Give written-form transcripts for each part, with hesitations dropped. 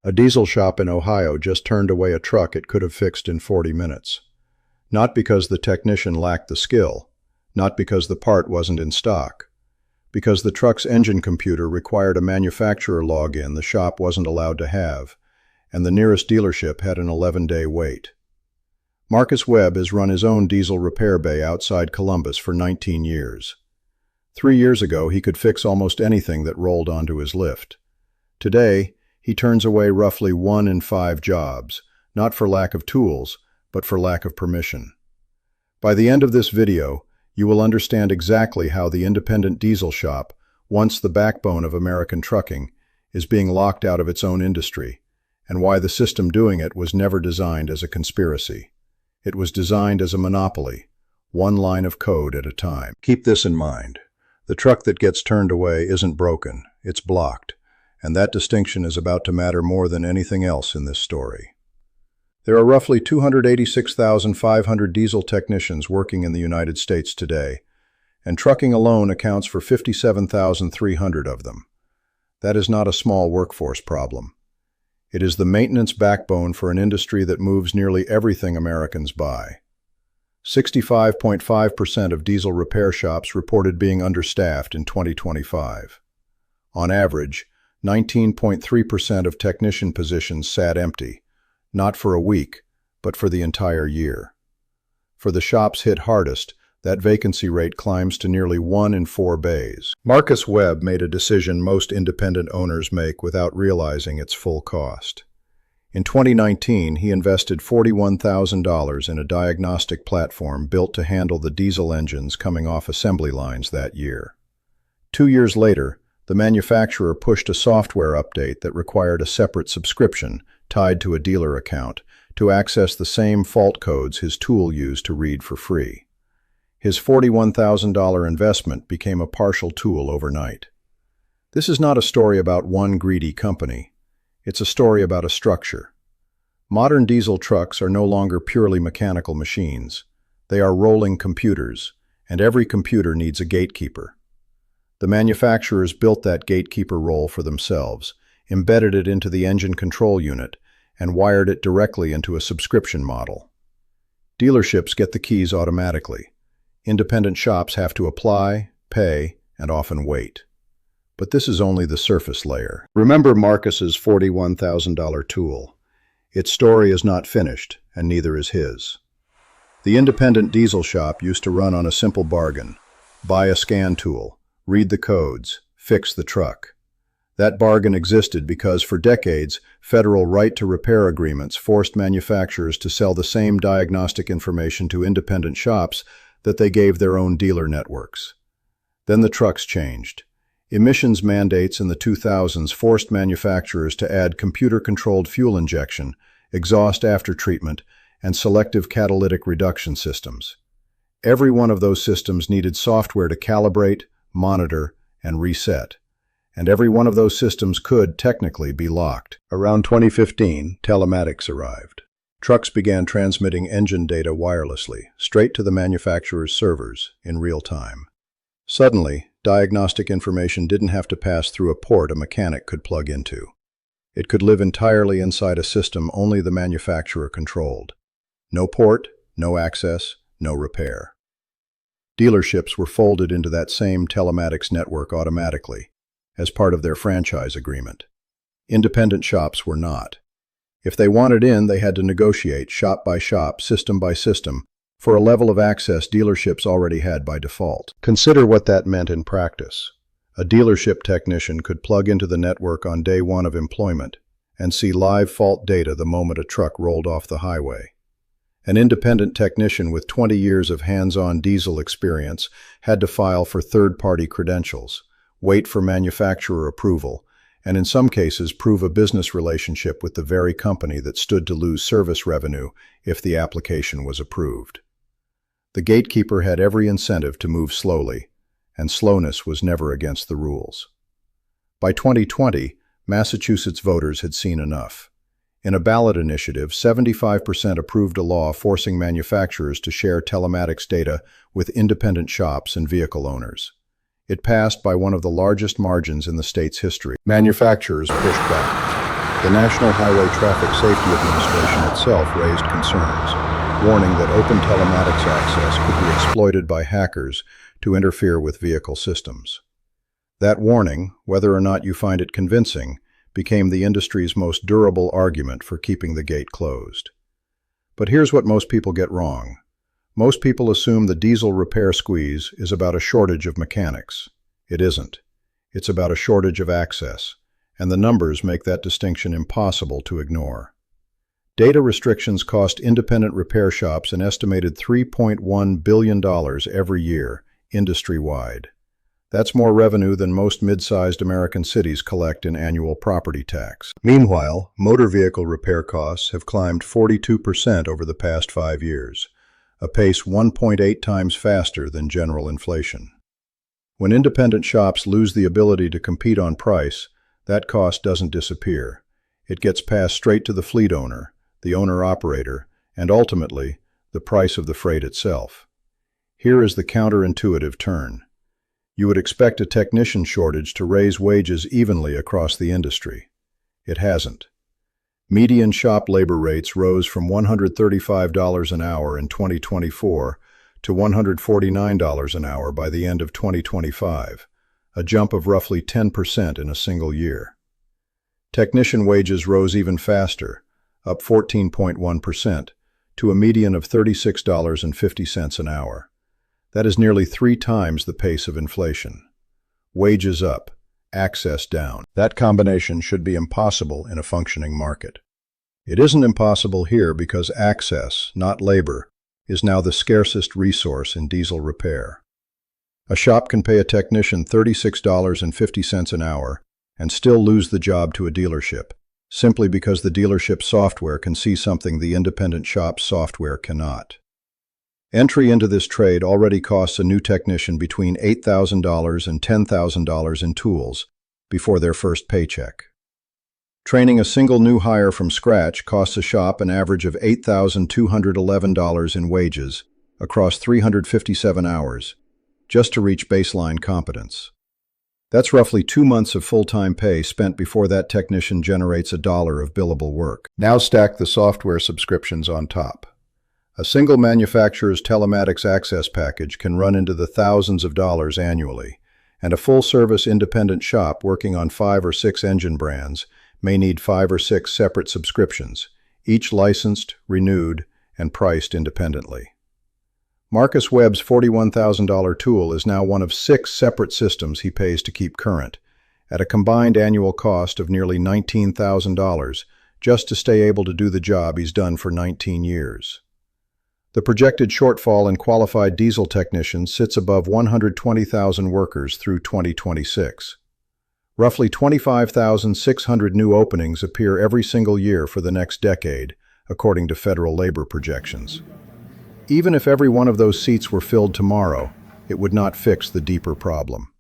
A diesel shop in Ohio just turned away a truck it could have fixed in 40 minutes. Not because the technician lacked the skill, not because the part wasn't in stock, because the truck's engine computer required a manufacturer login the shop wasn't allowed to have, and the nearest dealership had an 11-day wait. Marcus Webb has run his own diesel repair bay outside Columbus for 19 years. 3 years ago, he could fix almost anything that rolled onto his lift. Today, he turns away roughly 1 in 5 jobs, not for lack of tools, but for lack of permission. By the end of this video, you will understand exactly how the independent diesel shop, once the backbone of American trucking, is being locked out of its own industry, and why the system doing it was never designed as a conspiracy. It was designed as a monopoly, one line of code at a time. Keep this in mind. The truck that gets turned away isn't broken, it's blocked, and that distinction is about to matter more than anything else in this story. There are roughly 286,500 diesel technicians working in the United States today, and trucking alone accounts for 57,300 of them. That is not a small workforce problem. It is the maintenance backbone for an industry that moves nearly everything Americans buy. 65.5% of diesel repair shops reported being understaffed in 2025. On average, 19.3% of technician positions sat empty, not for a week, but for the entire year. For the shops hit hardest, that vacancy rate climbs to nearly 1 in 4 bays. Marcus Webb made a decision most independent owners make without realizing its full cost. In 2019, he invested $41,000 in a diagnostic platform built to handle the diesel engines coming off assembly lines that year. 2 years later, the manufacturer pushed a software update that required a separate subscription tied to a dealer account to access the same fault codes his tool used to read for free. His $41,000 investment became a partial tool overnight. This is not a story about one greedy company. It's a story about a structure. Modern diesel trucks are no longer purely mechanical machines. They are rolling computers, and every computer needs a gatekeeper. The manufacturers built that gatekeeper role for themselves, embedded it into the engine control unit, and wired it directly into a subscription model. Dealerships get the keys automatically. Independent shops have to apply, pay, and often wait. But this is only the surface layer. Remember Marcus's $41,000 tool. Its story is not finished, and neither is his. The independent diesel shop used to run on a simple bargain: buy a scan tool, read the codes, fix the truck. That bargain existed because for decades, federal right-to-repair agreements forced manufacturers to sell the same diagnostic information to independent shops that they gave their own dealer networks. Then the trucks changed. Emissions mandates in the 2000s forced manufacturers to add computer-controlled fuel injection, exhaust aftertreatment, and selective catalytic reduction systems. Every one of those systems needed software to calibrate, monitor, and reset. And every one of those systems could, technically, be locked. Around 2015, telematics arrived. Trucks began transmitting engine data wirelessly, straight to the manufacturer's servers, in real time. Suddenly, diagnostic information didn't have to pass through a port a mechanic could plug into. It could live entirely inside a system only the manufacturer controlled. No port, no access, no repair. Dealerships were folded into that same telematics network automatically, as part of their franchise agreement. Independent shops were not. If they wanted in, they had to negotiate shop by shop, system by system, for a level of access dealerships already had by default. Consider what that meant in practice. A dealership technician could plug into the network on day 1 of employment and see live fault data the moment a truck rolled off the highway. An independent technician with 20 years of hands-on diesel experience had to file for third-party credentials, wait for manufacturer approval, and in some cases prove a business relationship with the very company that stood to lose service revenue if the application was approved. The gatekeeper had every incentive to move slowly, and slowness was never against the rules. By 2020, Massachusetts voters had seen enough. In a ballot initiative, 75% approved a law forcing manufacturers to share telematics data with independent shops and vehicle owners. It passed by one of the largest margins in the state's history. Manufacturers pushed back. The National Highway Traffic Safety Administration itself raised concerns, warning that open telematics access could be exploited by hackers to interfere with vehicle systems. That warning, whether or not you find it convincing, became the industry's most durable argument for keeping the gate closed. But here's what most people get wrong. Most people assume the diesel repair squeeze is about a shortage of mechanics. It isn't. It's about a shortage of access, and the numbers make that distinction impossible to ignore. Data restrictions cost independent repair shops an estimated $3.1 billion every year, industry-wide. That's more revenue than most mid-sized American cities collect in annual property tax. Meanwhile, motor vehicle repair costs have climbed 42% over the past 5 years, a pace 1.8 times faster than general inflation. When independent shops lose the ability to compete on price, that cost doesn't disappear. It gets passed straight to the fleet owner, the owner-operator, and ultimately, the price of the freight itself. Here is the counterintuitive turn. You would expect a technician shortage to raise wages evenly across the industry. It hasn't. Median shop labor rates rose from $135 an hour in 2024 to $149 an hour by the end of 2025, a jump of roughly 10% in a single year. Technician wages rose even faster, up 14.1%, to a median of $36.50 an hour. That is nearly 3 times the pace of inflation. Wages up, access down. That combination should be impossible in a functioning market. It isn't impossible here because access, not labor, is now the scarcest resource in diesel repair. A shop can pay a technician $36.50 an hour and still lose the job to a dealership, simply because the dealership software can see something the independent shop's software cannot. Entry into this trade already costs a new technician between $8,000 and $10,000 in tools before their first paycheck. Training a single new hire from scratch costs a shop an average of $8,211 in wages across 357 hours, just to reach baseline competence. That's roughly 2 months of full-time pay spent before that technician generates $1 of billable work. Now stack the software subscriptions on top. A single manufacturer's telematics access package can run into the thousands of dollars annually, and a full-service independent shop working on 5 or 6 engine brands may need 5 or 6 separate subscriptions, each licensed, renewed, and priced independently. Marcus Webb's $41,000 tool is now one of 6 separate systems he pays to keep current, at a combined annual cost of nearly $19,000 just to stay able to do the job he's done for 19 years. The projected shortfall in qualified diesel technicians sits above 120,000 workers through 2026. Roughly 25,600 new openings appear every single year for the next decade, according to federal labor projections. Even if every one of those seats were filled tomorrow, it would not fix the deeper problem.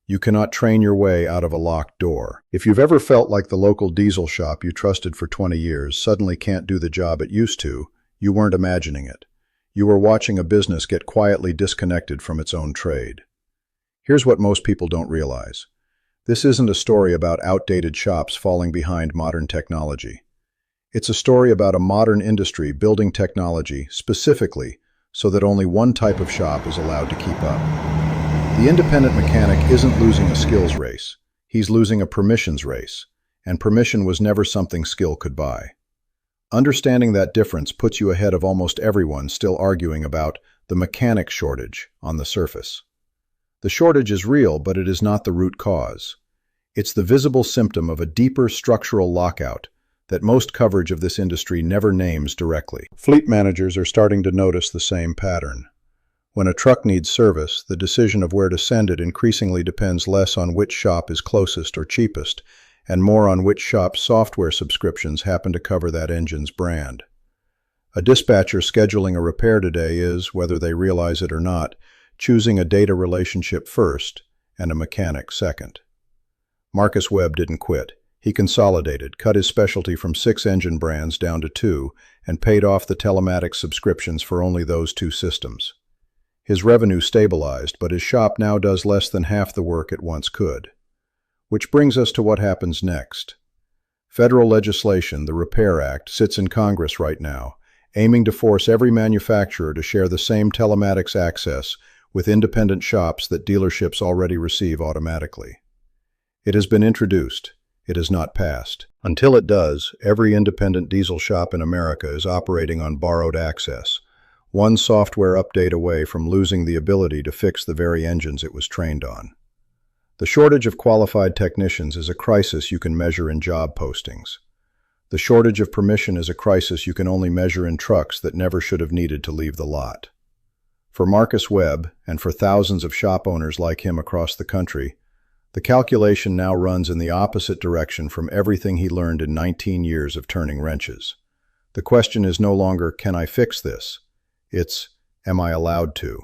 You cannot train your way out of a locked door. If you've ever felt like the local diesel shop you trusted for 20 years suddenly can't do the job it used to, you weren't imagining it. You were watching a business get quietly disconnected from its own trade. Here's what most people don't realize. This isn't a story about outdated shops falling behind modern technology. It's a story about a modern industry building technology specifically so that only one type of shop is allowed to keep up. The independent mechanic isn't losing a skills race. He's losing a permissions race, and permission was never something skill could buy. Understanding that difference puts you ahead of almost everyone still arguing about the mechanic shortage on the surface. The shortage is real, but it is not the root cause. It's the visible symptom of a deeper structural lockout that most coverage of this industry never names directly. Fleet managers are starting to notice the same pattern. When a truck needs service, the decision of where to send it increasingly depends less on which shop is closest or cheapest, and more on which shop's software subscriptions happen to cover that engine's brand. A dispatcher scheduling a repair today is, whether they realize it or not, choosing a data relationship first and a mechanic second. Marcus Webb didn't quit. He consolidated, cut his specialty from 6 engine brands down to 2, and paid off the telematics subscriptions for only those 2 systems. His revenue stabilized, but his shop now does less than half the work it once could. Which brings us to what happens next. Federal legislation, the Repair Act, sits in Congress right now, aiming to force every manufacturer to share the same telematics access with independent shops that dealerships already receive automatically. It has been introduced. It has not passed. Until it does, every independent diesel shop in America is operating on borrowed access, one software update away from losing the ability to fix the very engines it was trained on. The shortage of qualified technicians is a crisis you can measure in job postings. The shortage of permission is a crisis you can only measure in trucks that never should have needed to leave the lot. For Marcus Webb, and for thousands of shop owners like him across the country, the calculation now runs in the opposite direction from everything he learned in 19 years of turning wrenches. The question is no longer, can I fix this? It's, am I allowed to?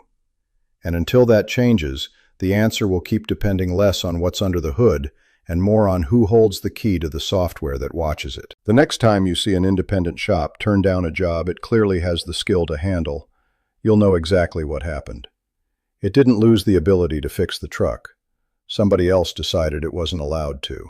And until that changes, the answer will keep depending less on what's under the hood and more on who holds the key to the software that watches it. The next time you see an independent shop turn down a job it clearly has the skill to handle, you'll know exactly what happened. It didn't lose the ability to fix the truck. Somebody else decided it wasn't allowed to.